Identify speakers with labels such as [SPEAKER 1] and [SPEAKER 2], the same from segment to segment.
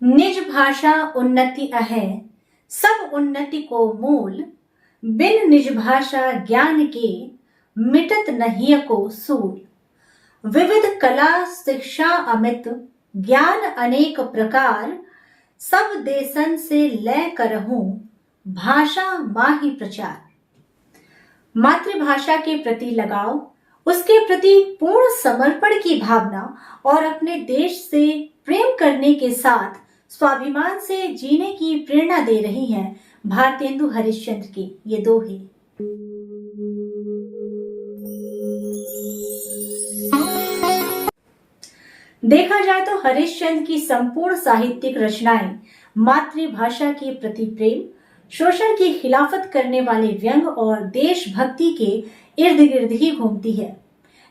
[SPEAKER 1] निज भाषा उन्नति अहै, सब उन्नति को मूल। बिन निज भाषा ज्ञान के, मिटत नहीं को सूल। विविध कला शिक्षा अमित, ज्ञान अनेक प्रकार। सब देशन से लय करहूं, भाषा माही प्रचार। मातृभाषा के प्रति लगाव, उसके प्रति पूर्ण समर्पण की भावना और अपने देश से प्रेम करने के साथ स्वाभिमान से जीने की प्रेरणा दे रही हैं भारतेंदु हरिश्चंद्र के ये दोहे। देखा जाए तो हरिश्चंद्र की संपूर्ण साहित्यिक रचनाएं मातृभाषा के प्रति प्रेम, शोषण की खिलाफत करने वाले व्यंग और देशभक्ति के इर्द गिर्द ही घूमती है।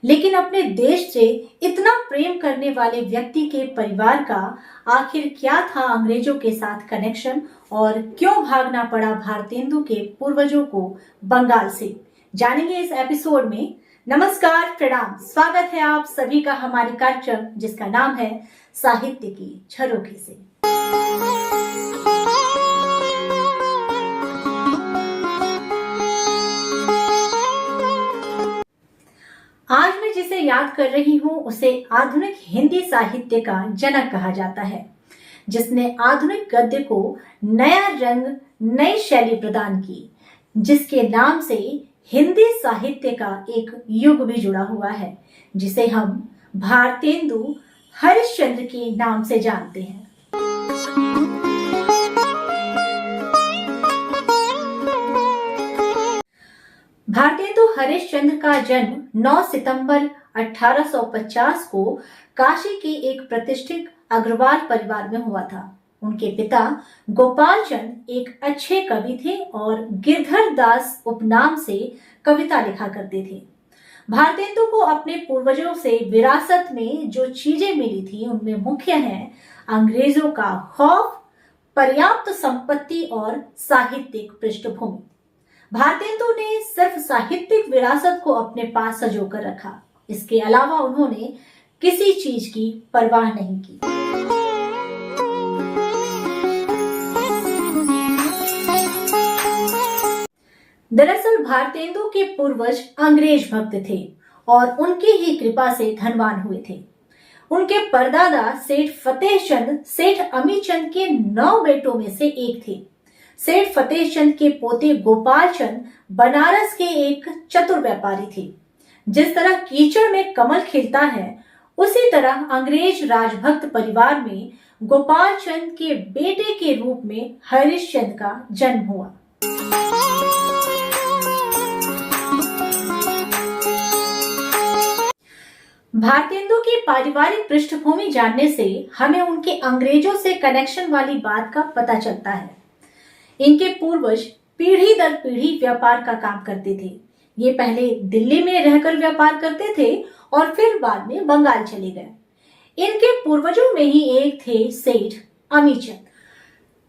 [SPEAKER 1] लेकिन अपने देश से इतना प्रेम करने वाले व्यक्ति के परिवार का आखिर क्या था अंग्रेजों के साथ कनेक्शन और क्यों भागना पड़ा भारतेंदु के पूर्वजों को बंगाल से, जानेंगे इस एपिसोड में। नमस्कार, प्रणाम, स्वागत है आप सभी का हमारे कार्यक्रम जिसका नाम है साहित्य की झरोखे से। आज मैं जिसे याद कर रही हूँ उसे आधुनिक हिंदी साहित्य का जनक कहा जाता है, जिसने आधुनिक गद्य को नया रंग, नई शैली प्रदान की, जिसके नाम से हिंदी साहित्य का एक युग भी जुड़ा हुआ है, जिसे हम भारतेंदु हरिश्चंद्र के नाम से जानते हैं। भारतेंदु हरिश्चंद्र का जन्म 9 सितंबर 1850 को काशी के एक प्रतिष्ठित अग्रवाल परिवार में हुआ था। उनके पिता गोपाल चंद एक अच्छे कवि थे और गिरधर दास उपनाम से कविता लिखा करते थे। भारतेंदु को अपने पूर्वजों से विरासत में जो चीजें मिली थी उनमें मुख्य हैं अंग्रेजों का खौफ, पर्याप्त संपत्ति और साहित्यिक पृष्ठभूमि। भारतेंदु ने सिर्फ साहित्यिक विरासत को अपने पास संजोकर रखा, इसके अलावा उन्होंने किसी चीज की परवाह नहीं की। दरअसल भारतेंदु के पूर्वज अंग्रेज भक्त थे और उनकी ही कृपा से धनवान हुए थे। उनके परदादा सेठ फतेह चंद सेठ अमीचंद के 9 बेटों में से एक थे। सेठ फतेह चंद के पोते गोपाल चंद बनारस के एक चतुर व्यापारी थे। जिस तरह कीचड़ में कमल खिलता है, उसी तरह अंग्रेज राजभक्त परिवार में गोपाल चंद के बेटे के रूप में हरिश्चंद्र का जन्म हुआ। भारतेंदु की पारिवारिक पृष्ठभूमि जानने से हमें उनके अंग्रेजों से कनेक्शन वाली बात का पता चलता है। इनके पूर्वज पीढ़ी दर पीढ़ी व्यापार का काम करते थे। ये पहले दिल्ली में रहकर व्यापार करते थे और फिर बाद में बंगाल चले गए। इनके पूर्वजों में ही एक थे सेठ अमीचंद।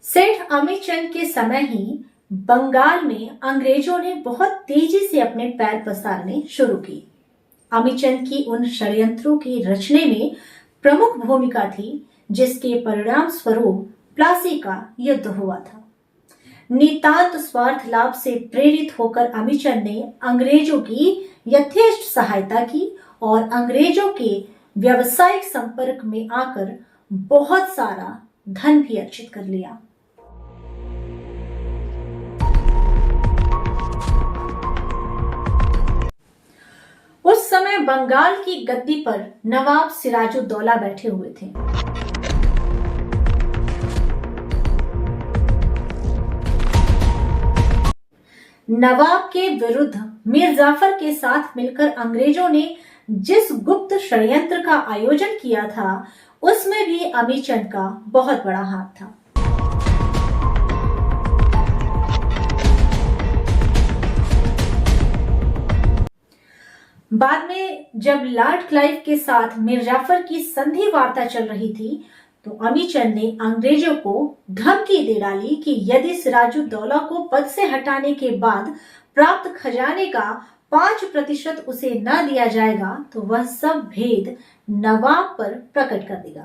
[SPEAKER 1] सेठ अमीचंद के समय ही बंगाल में अंग्रेजों ने बहुत तेजी से अपने पैर पसारने शुरू की। अमीचंद की उन षड्यंत्रों की रचने में प्रमुख भूमिका थी, जिसके परिणाम स्वरूप प्लासी का युद्ध हुआ था। नितांत स्वार्थ लाभ से प्रेरित होकर अमीचंद ने अंग्रेजों की यथेष्ट सहायता की और अंग्रेजों के व्यावसायिक संपर्क में आकर बहुत सारा धन भी अर्जित कर लिया। उस समय बंगाल की गद्दी पर नवाब सिराजुद्दौला बैठे हुए थे। नवाब के विरुद्ध मीर जाफर के साथ मिलकर अंग्रेजों ने जिस गुप्त षड्यंत्र का आयोजन किया था, उसमें भी अमीचंद का बहुत बड़ा हाथ था। बाद में जब लॉर्ड क्लाइव के साथ मीर जाफर की संधि वार्ता चल रही थी, तो अमीचंद ने अंग्रेजों को धमकी दे डाली कि यदि सिराजुद्दौला को पद से हटाने के बाद प्राप्त खजाने का 5% उसे न दिया जाएगा तो वह सब भेद नवाब पर प्रकट कर देगा।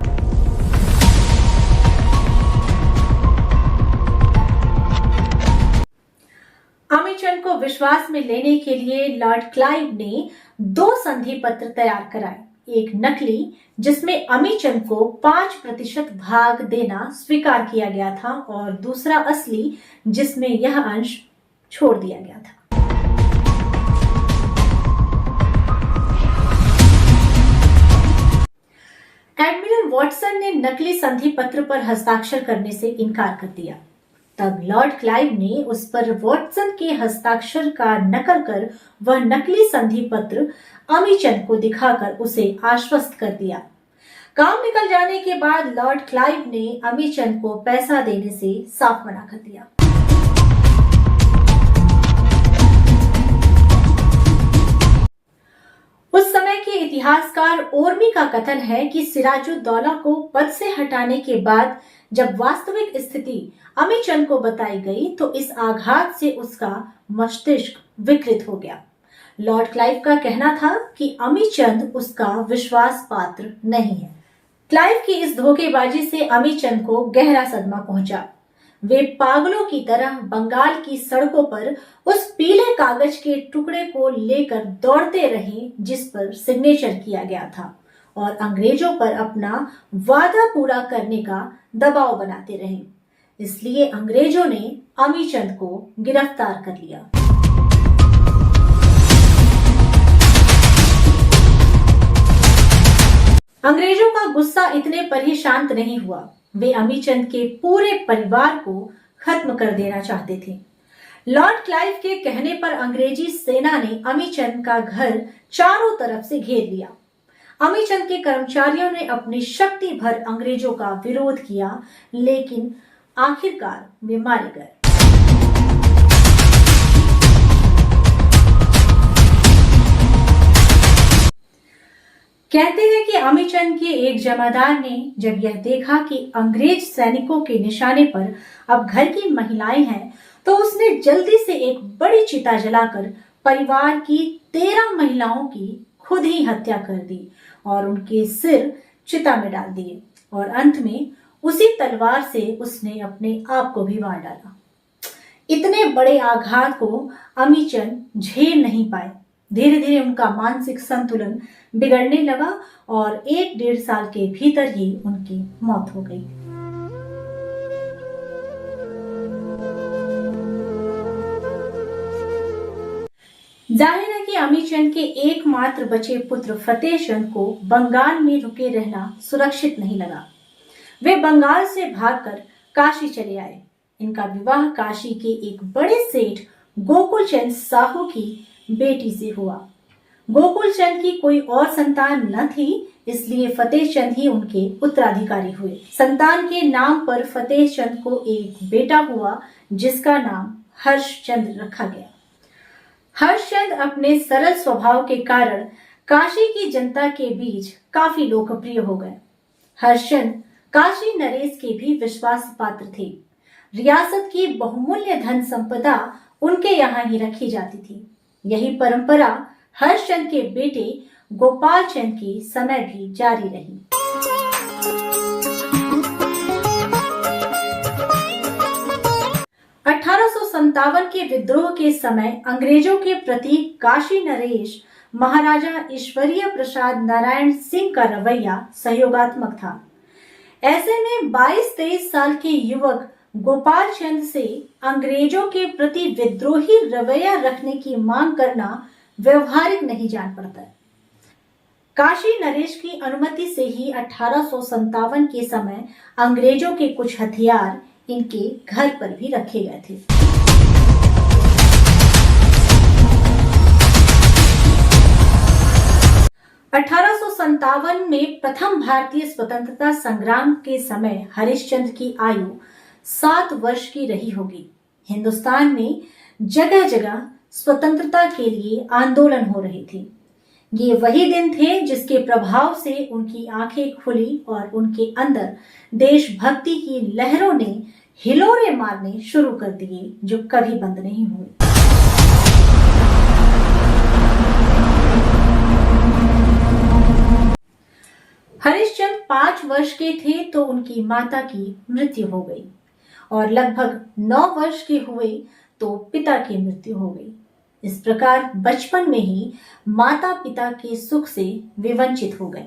[SPEAKER 1] अमीचंद को विश्वास में लेने के लिए लॉर्ड क्लाइव ने 2 संधि पत्र तैयार कराए। एक नकली जिसमें अमीचंद को 5% भाग देना स्वीकार किया गया था और दूसरा असली जिसमें यह अंश छोड़ दिया गया था। एडमिरल वॉटसन ने नकली संधि पत्र पर हस्ताक्षर करने से इनकार कर दिया। तब लॉर्ड क्लाइव ने उस पर वॉटसन के हस्ताक्षर का नकल कर वह नकली संधि पत्र अमीचंद को दिखाकर उसे आश्वस्त कर दिया। काम निकल जाने के बाद लॉर्ड क्लाइव ने अमीचंद को पैसा देने से साफ मना कर दिया। उस समय के इतिहासकार ओर्मी का कथन है कि सिराजुद्दौला को पद से हटाने के बाद जब वास्तविक स्थिति अमीचंद को बताई गई तो इस आघात से उसका मस्तिष्क विकृत हो गया। लॉर्ड क्लाइव का कहना था कि अमीचंद उसका विश्वास पात्र नहीं है। क्लाइव की इस धोखेबाजी से अमीचंद को गहरा सदमा पहुंचा। वे पागलों की तरह बंगाल की सड़कों पर उस पीले कागज के टुकड़े को लेकर दौड़ते रहे जिस पर सिग्नेचर किया गया था और अंग्रेजों पर अपना वादा पूरा करने का दबाव बनाते रहे। इसलिए अंग्रेजों ने अमीचंद को गिरफ्तार कर लिया। अंग्रेजों का गुस्सा इतने पर ही शांत नहीं हुआ। वे अमीचंद के पूरे परिवार को खत्म कर देना चाहते थे। लॉर्ड क्लाइव के कहने पर अंग्रेजी सेना ने अमीचंद का घर चारों तरफ से घेर लिया। अमीचंद के कर्मचारियों ने अपनी शक्ति भर अंग्रेजों का विरोध किया, लेकिन आखिरकार वे मारे गए। कहते हैं कि अमीचंद के एक जमादार ने जब यह देखा कि अंग्रेज सैनिकों के निशाने पर अब घर की महिलाएं हैं, तो उसने जल्दी से एक बड़ी चिता जलाकर परिवार की 13 महिलाओं की खुद ही हत्या कर दी और उनके सिर चिता में डाल दिए और अंत में उसी तलवार से उसने अपने आप को भी मार डाला। इतने बड़े आघात को अमीचंद झेल नहीं पाए। धीरे धीरे उनका मानसिक संतुलन बिगड़ने लगा और 1-1.5 साल के भीतर ही उनकी मौत हो गई। जाहिर है कि अमीचंद के एकमात्र बचे पुत्र फतेह चंद को बंगाल में रुके रहना सुरक्षित नहीं लगा। वे बंगाल से भागकर काशी चले आए। इनका विवाह काशी के एक बड़े सेठ गोकुल चंद साहू की बेटी से हुआ। गोकुल चंद की कोई और संतान न थी, इसलिए फतेह चंद ही उनके उत्तराधिकारी हुए। संतान के नाम पर फतेह चंद को एक बेटा हुआ जिसका नाम हर्षचंद रखा गया। हर्षचंद अपने सरल स्वभाव के कारण काशी की जनता के बीच काफी लोकप्रिय हो गए। हर्षचंद काशी नरेश के भी विश्वास पात्र थे। रियासत की बहुमूल्य धन संपदा उनके यहाँ ही रखी जाती थी। यही परंपरा हर्षचंद के बेटे गोपाल चंद के समय भी जारी रही। अठारह के विद्रोह के समय अंग्रेजों के प्रति काशी नरेश महाराजा ईश्वरीय प्रसाद नारायण सिंह का रवैया सहयोगात्मक था। ऐसे में 22-23 साल के युवक गोपाल चंद से अंग्रेजों के प्रति विद्रोही रवैया रखने की मांग करना व्यवहारिक नहीं जान पड़ता है। काशी नरेश की अनुमति से ही 1857 के समय अंग्रेजों के कुछ हथियार इनके घर पर भी रखे गए थे। अठारह में प्रथम भारतीय स्वतंत्रता संग्राम के समय हरिश्चंद्र की आयु 7 वर्ष की रही होगी। हिंदुस्तान में जगह जगह स्वतंत्रता के लिए आंदोलन हो रहे थे। ये वही दिन थे जिसके प्रभाव से उनकी आंखें खुली और उनके अंदर देशभक्ति की लहरों ने हिलोरे मारने शुरू कर दिए, जो कभी बंद नहीं हुए। हरिश्चंद्र 5 वर्ष के थे तो उनकी माता की मृत्यु हो गई और लगभग 9 वर्ष के हुए तो पिता की मृत्यु हो गई। इस प्रकार बचपन में ही माता पिता के सुख से वे वंचित हो गए।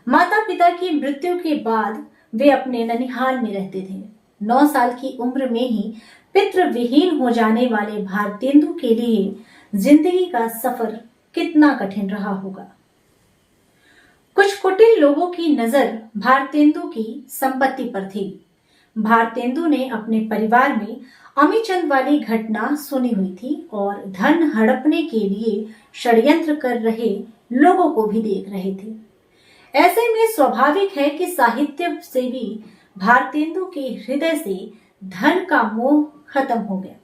[SPEAKER 1] माता पिता की मृत्यु के बाद वे अपने ननिहाल में रहते थे। 9 साल की उम्र में ही पितृविहीन हो जाने वाले भारतेंदु के लिए जिंदगी का सफर कितना कठिन रहा होगा। कुछ कुटिल लोगों की नजर भारतेंदु की संपत्ति पर थी। भारतेंदु ने अपने परिवार में अमीचंद वाली घटना सुनी हुई थी और धन हड़पने के लिए षड्यंत्र कर रहे लोगों को भी देख रहे थे। ऐसे में स्वाभाविक है कि साहित्य से भी भारतेंदु के हृदय से धन का मोह खत्म हो गया।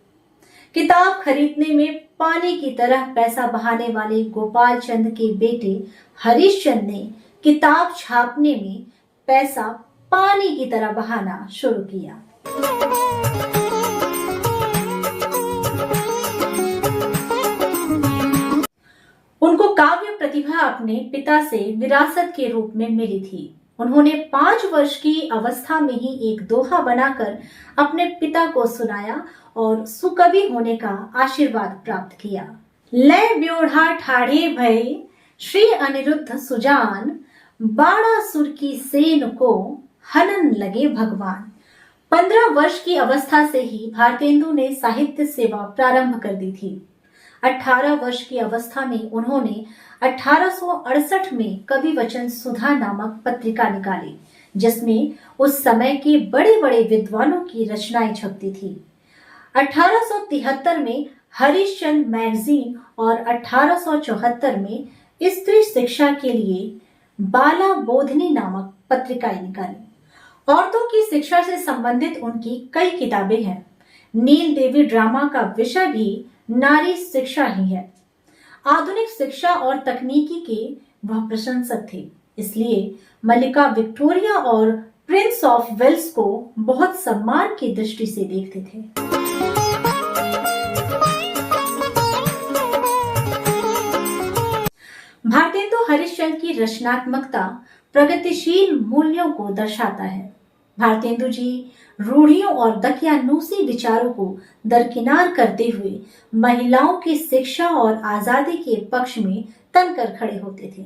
[SPEAKER 1] किताब खरीदने में पानी की तरह पैसा बहाने वाले गोपाल चंद के बेटे हरिश्चंद ने किताब छापने में पैसा पानी की तरह बहाना शुरू किया। उनको काव्य प्रतिभा अपने पिता से विरासत के रूप में मिली थी। उन्होंने 5 वर्ष की अवस्था में ही एक दोहा बनाकर अपने पिता को सुनाया और सुकवि होने का आशीर्वाद प्राप्त किया। लय ब्योढ़ा ठाढ़े भय श्री अनिरुद्ध सुजान, बाणासुर की सेन को हनन लगे भगवान। 15 वर्ष की अवस्था से ही भारतेंदु ने साहित्य सेवा प्रारंभ कर दी थी। 18 वर्ष की अवस्था में उन्होंने 1868 में कवि वचन सुधा नामक पत्रिका निकाली, जिसमें उस समय के बड़े बड़े विद्वानों की रचनाएं छपती थी। 1873 में हरिश्चंद मैगजीन और 1874 में स्त्री शिक्षा के लिए बाला बोधनी नामक पत्रिकाएं निकाली। औरतों की शिक्षा से संबंधित उनकी कई किताबें हैं। नील देवी ड्रामा का विषय भी नारी शिक्षा ही है। आधुनिक शिक्षा और तकनीकी के वह प्रशंसक थे, इसलिए मल्लिका विक्टोरिया और प्रिंस ऑफ वेल्स को बहुत सम्मान की दृष्टि से देखते थे। भारतेंदु हरिश्चंद्र की रचनात्मकता प्रगतिशील मूल्यों को दर्शाता है। भारतेंदु जी रूढ़ियों और दकियानूसी विचारों को दरकिनार करते हुए महिलाओं की शिक्षा और आजादी के पक्ष में तनकर खड़े होते थे।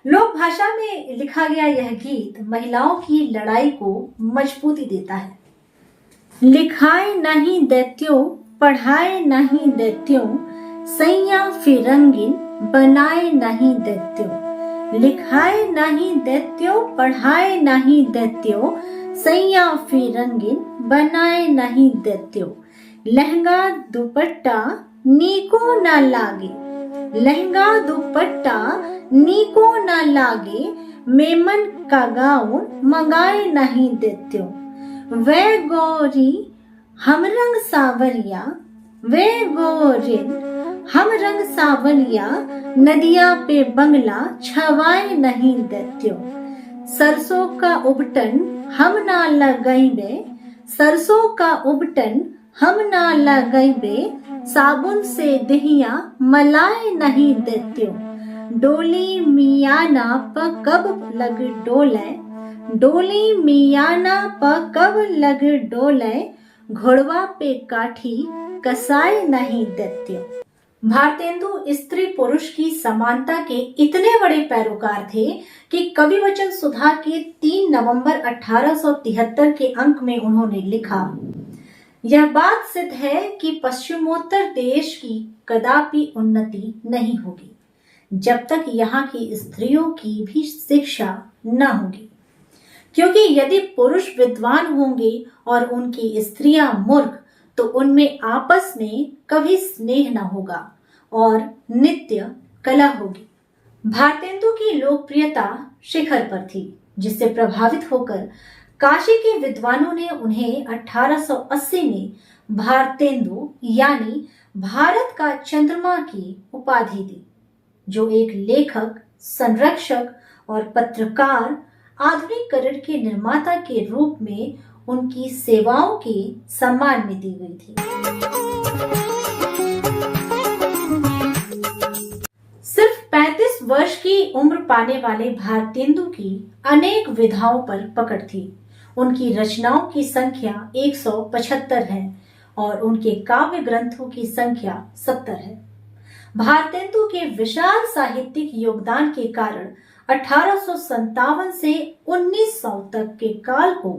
[SPEAKER 1] लोक भाषा में लिखा गया यह गीत महिलाओं की लड़ाई को मजबूती देता है। लिखाए नहीं दैत्यों, पढ़ाए नहीं दैत्यों, सैया फिरंगिन बनाए नहीं दैत्यों। लिखाए नहीं दैत्यों, पढ़ाए नहीं दैत्यों, सैया फिरंगिन बनाए नहीं दैत्यों। लहंगा दुपट्टा नीको न लागे, लहंगा दुपट्टा नीको न लागे, मेमन का गाउन मंगाए नहीं दैत्यों। वे गौरी हम रंग सावरिया, वे गोरिन हम रंग सावरिया, नदिया पे बंगला छवाए नहीं दैत्यों। सरसों का उबटन हम ना लगैबे, सरसों का उबटन हम ना लगैबे, साबुन से दहिया मलाए नहीं दैत्यों। डोली मियाना प कब लग डोले, डोली मियाना प कब लग डोले, घोड़वा पे काठी कसाए नहीं दैत्यों। भारतेंदु स्त्री पुरुष की समानता के इतने बड़े पैरोकार थे कि कवि वचन सुधा के 3 नवंबर 1873 के अंक में उन्होंने लिखा, यह बात सिद्ध है कि पश्चिमोत्तर देश की कदापि उन्नति नहीं होगी जब तक यहाँ की स्त्रियों की भी शिक्षा न होगी, क्योंकि यदि पुरुष विद्वान होंगे और उनकी स्त्रियां मूर्ख तो उनमें आपस में कभी स्नेह न होगा और नित्य कला होगी। भारतेंदु की लोकप्रियता शिखर पर थी, जिससे प्रभावित होकर काशी के विद्वानों ने उन्हें 1880 में भारतेंदु यानी भारत का चंद्रमा की उपाधि दी, जो एक लेखक, संरक्षक और पत्रकार, आधुनिकरण के निर्माता के रूप में उनकी सेवाओं के सम्मान में दी गई थी। सिर्फ 35 वर्ष की उम्र पाने वाले भारतेंदु की अनेक विधाओं पर पकड़ थी। उनकी रचनाओं की संख्या 175 है और उनके काव्य ग्रंथों की संख्या 70 है। भारतेंदु के विशाल साहित्यिक योगदान के कारण 1857 से 1900 तक के काल को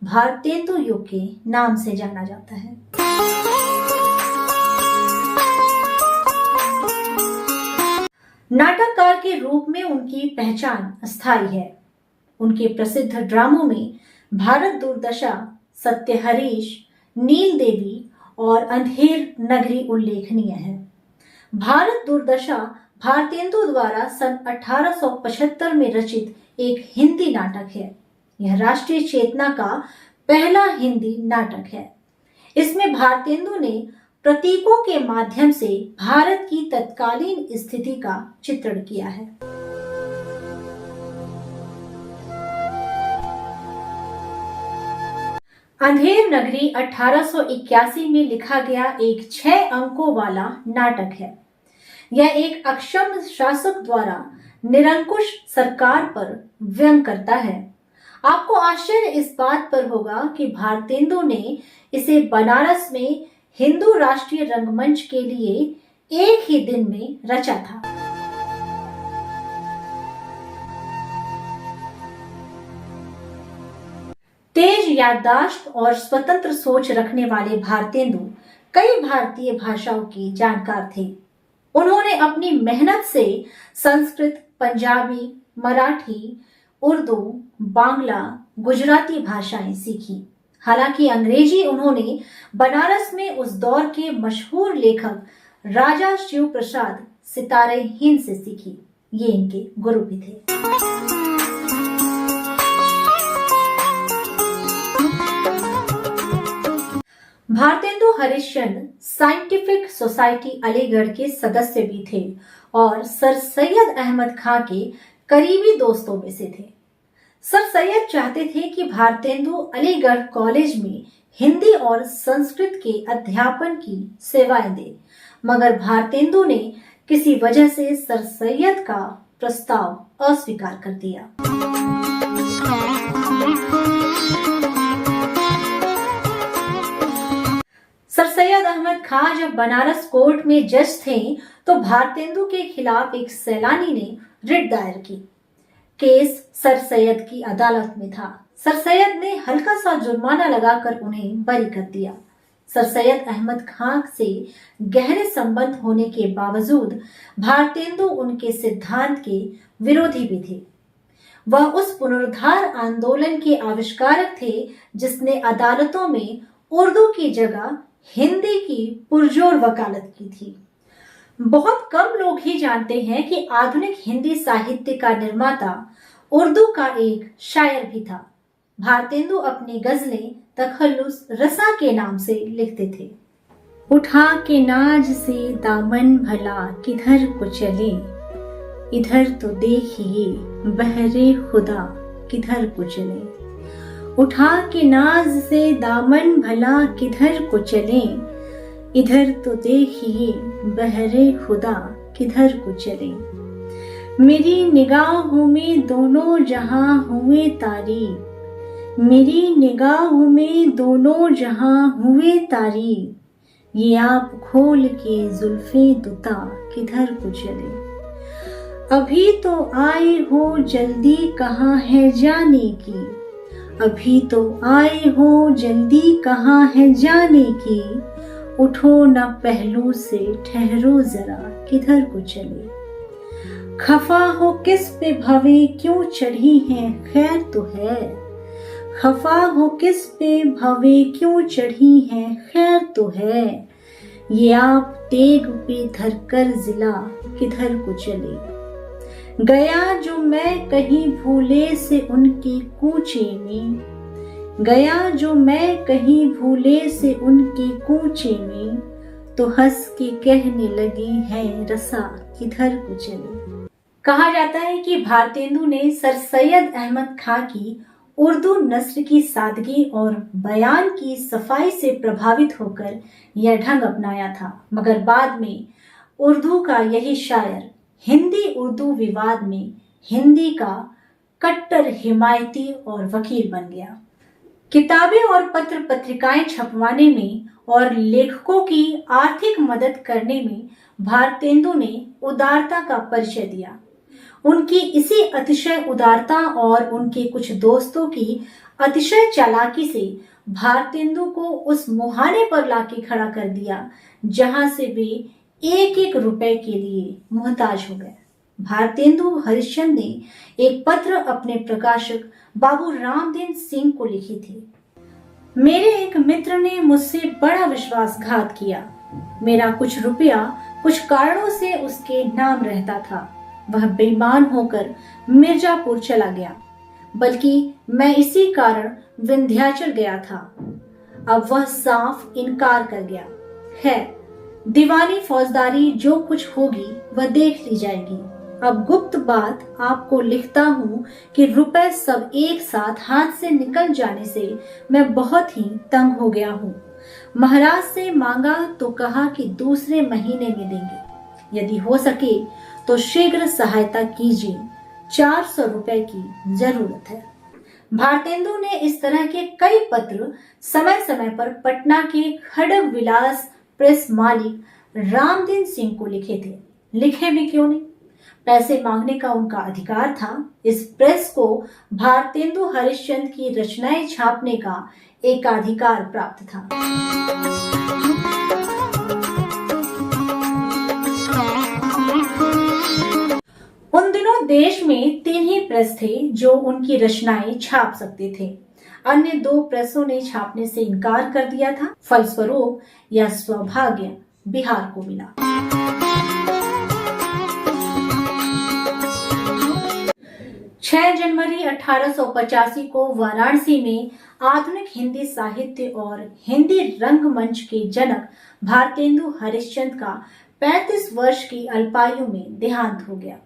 [SPEAKER 1] भारतेंदु युग के नाम से जाना जाता है। नाटककार के रूप में उनकी पहचान अस्थायी है। उनके प्रसिद्ध ड्रामों में भारत दुर्दशा, सत्य हरीश, नील देवी और अंधेर नगरी उल्लेखनीय है। भारत दुर्दशा भारतेंदु द्वारा सन 1875 में रचित एक हिंदी नाटक है। यह राष्ट्रीय चेतना का पहला हिंदी नाटक है। इसमें भारतेंदु ने प्रतीकों के माध्यम से भारत की तत्कालीन स्थिति का चित्रण किया है। अंधेर नगरी 1881 में लिखा गया एक 6 अंकों वाला नाटक है। यह एक अक्षम शासक द्वारा निरंकुश सरकार पर व्यंग करता है। आपको आश्चर्य इस बात पर होगा कि भारतेंदु ने इसे बनारस में हिंदू राष्ट्रीय रंगमंच के लिए एक ही दिन में रचा था। तेज याददाश्त और स्वतंत्र सोच रखने वाले भारतेंदु कई भारतीय भाषाओं के जानकार थे। उन्होंने अपनी मेहनत से संस्कृत, पंजाबी, मराठी, उर्दू, बांग्ला, गुजराती भाषाएं सीखी। हालांकि अंग्रेजी उन्होंने बनारस में उस दौर के मशहूर लेखक राजा शिव प्रसाद सितारे हिंद से सीखी। ये इनके गुरु भी थे। भारतेंदु हरिश्चंद्र साइंटिफिक सोसाइटी अलीगढ़ के सदस्य भी थे और सर सैयद अहमद खां के करीबी दोस्तों में से थे। सर सैयद चाहते थे कि भारतेंदु अलीगढ़ कॉलेज में हिंदी और संस्कृत के अध्यापन की सेवाएं दे, मगर भारतेंदु ने किसी वजह से सर सैयद का प्रस्ताव अस्वीकार कर दिया। सर सैयद अहमद खां जब बनारस कोर्ट में जज थे तो भारतेंदु के खिलाफ एक सैलानी ने रिट दायर की। केस सर सैयद की अदालत में था। सर सैयद ने हल्का सा जुर्माना लगाकर उन्हें बरी कर दिया। सर सैयद अहमद खां से गहरे संबंध होने के बावजूद भारतेंदु उनके सिद्धांत के विरोधी भी थे। वह उस पुनरुद्धार आंदोलन के आविष्कारक थे जिसने अदालतों में उर्दू की जगह हिंदी की पुरजोर वकालत की थी। बहुत कम लोग ही जानते हैं कि आधुनिक हिंदी साहित्य का निर्माता उर्दू का एक शायर भी था। भारतेंदु अपनी गजलें तखल्लुस रसा के नाम से लिखते थे। उठा के नाज से दामन भला किधर को चले, इधर तो देखिए बहरे खुदा किधर को चले। उठा के नाज से दामन भला किधर को चले, इधर तो देखिए बहरे खुदा किधर को चले। मेरी निगाहों में दोनों जहां हुए तारी, मेरी निगाहों में दोनों जहां हुए तारी। ये आप खोल के जुल्फे दुता किधर को चले। अभी तो आए हो जल्दी कहाँ है जाने की, अभी तो आए हो जल्दी कहाँ है जाने की। उठो न पहलू से ठहरो जरा किधर को चले। खफा हो किस पे भवे क्यों चढ़ी है खैर तो है, खफा हो किस पे भवे क्यों चढ़ी है खैर तो है। ये आप तेग पे धरकर जिला किधर को चले। गया जो मैं कहीं भूले से उनके कूचे में, गया जो मैं कहीं भूले से उनके कूचे में। तो हंस के कहने लगी है रसा किधर को चले। कहा जाता है कि भारतेंदु ने सर सैयद अहमद खां की उर्दू नस्र की सादगी और बयान की सफाई से प्रभावित होकर यह ढंग अपनाया था, मगर बाद में उर्दू का यही शायर हिंदी उर्दू विवाद में हिंदी का कट्टर हिमायती और वकील बन गया। किताबें और पत्र पत्रिकाएं छपवाने में और लेखकों की आर्थिक मदद करने में भारतेंदु ने उदारता का परिचय दिया। उनकी इसी अतिशय उदारता और उनके कुछ दोस्तों की अतिशय चालाकी से भारतेंदु को उस मुहाने पर लाके खड़ा कर दिया जहां से वे एक एक रुपए के लिए मोहताज हो गए। भारतेंदु हरिश्चंद्र ने एक पत्र अपने प्रकाशक बाबू रामदीन सिंह को लिखी थी। मेरे एक मित्र ने मुझसे बड़ा विश्वासघात किया। मेरा कुछ रुपया कुछ कारणों से उसके नाम रहता था। वह बेईमान होकर मिर्जापुर चला गया, बल्कि मैं इसी कारण विंध्याचल गया था। अब वह साफ इनकार कर गया है। दीवानी फौजदारी जो कुछ होगी वह देख ली जाएगी। अब गुप्त बात आपको लिखता हूँ कि रुपए सब एक साथ हाथ से निकल जाने से मैं बहुत ही तंग हो गया हूँ। महाराज से मांगा तो कहा कि दूसरे महीने में देंगे। यदि हो सके तो शीघ्र सहायता कीजिए। 400 रुपए की जरूरत है। भारतेंदु ने इस तरह के कई पत्र समय समय पर पटना के खड़ग विलास प्रेस मालिक रामदीन सिंह को लिखे थे। लिखे भी क्यों नहीं, पैसे मांगने का उनका अधिकार था। इस प्रेस को भारतेंदु हरिश्चंद्र की रचनाएं छापने का एकाधिकार प्राप्त था। उन दिनों देश में 3 ही प्रेस थे जो उनकी रचनाएं छाप सकते थे। अन्य 2 प्रेसों ने छापने से इनकार कर दिया था। फलस्वरूप यह सौभाग्य बिहार को मिला। 6 जनवरी 1885 को वाराणसी में आधुनिक हिंदी साहित्य और हिंदी रंगमंच के जनक भारतेंदु हरिश्चंद्र का 35 वर्ष की अल्पायु में देहांत हो गया।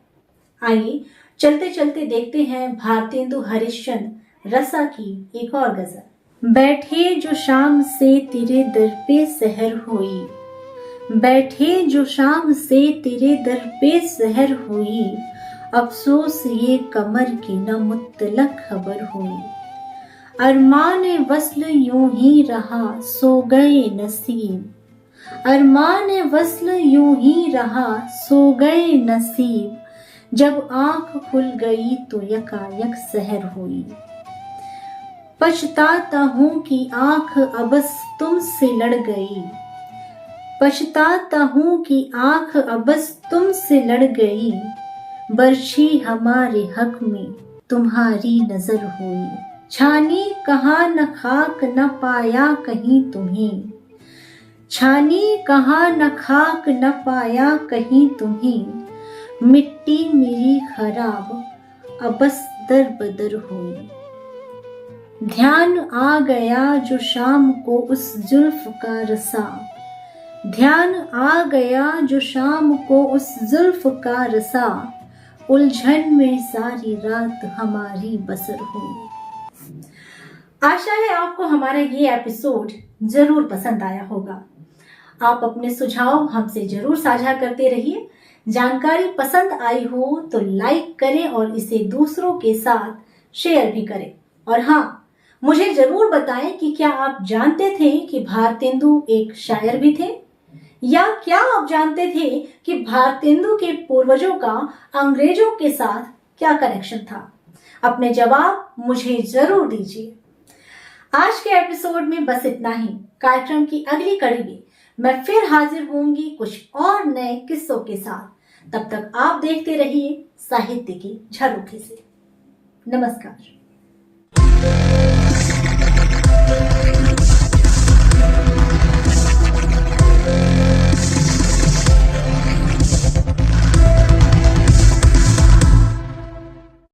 [SPEAKER 1] आइए चलते चलते देखते हैं भारतेंदु हरिश्चंद्र रसा की एक और गजल। बैठे जो शाम से तेरे दर पे सहर हुई, बैठे जो शाम से तेरे दर पे सहर हुई, अफसोस ये कमर की न मुत्तलक खबर हुई। अरमान वस्ल यूं ही रहा सो गए नसीब, अरमान वस्ल यूं ही रहा सो गए नसीब, जब आंख खुल गई तो यकायक सहर हुई। पछताता हूँ कि आंख अबस तुमसे लड़ गई, पछताता हूँ कि आंख अबस तुमसे लड़ गई, बरछी हमारे हक में तुम्हारी नजर हुई। छानी कहाँ न खाक न पाया कहीं तुम्हें, छानी कहाँ न खाक न पाया कहीं तुम्हें, मिट्टी मेरी खराब अबस दर बदर हुई। ध्यान आ गया जो शाम को उस जुल्फ का रसा, ध्यान आ गया जो शाम को उस जुल्फ का रसा, उलझन में सारी रात हमारी बसर हुई। आशा है आपको हमारा ये एपिसोड जरूर पसंद आया होगा। आप अपने सुझाव हमसे जरूर साझा करते रहिए। जानकारी पसंद आई हो तो लाइक करें और इसे दूसरों के साथ शेयर भी करें। और हाँ, मुझे जरूर बताएं कि क्या आप जानते थे कि भारतेंदु एक शायर भी थे, या क्या आप जानते थे कि भारतेंदु के पूर्वजों का अंग्रेजों के साथ क्या कनेक्शन था। अपने जवाब मुझे जरूर दीजिए। आज के एपिसोड में बस इतना ही। कार्यक्रम की अगली कड़ी में मैं फिर हाजिर होंगी कुछ और नए किस्सों के साथ। तब तक आप देखते रहिए साहित्य की झरोखे से। नमस्कार।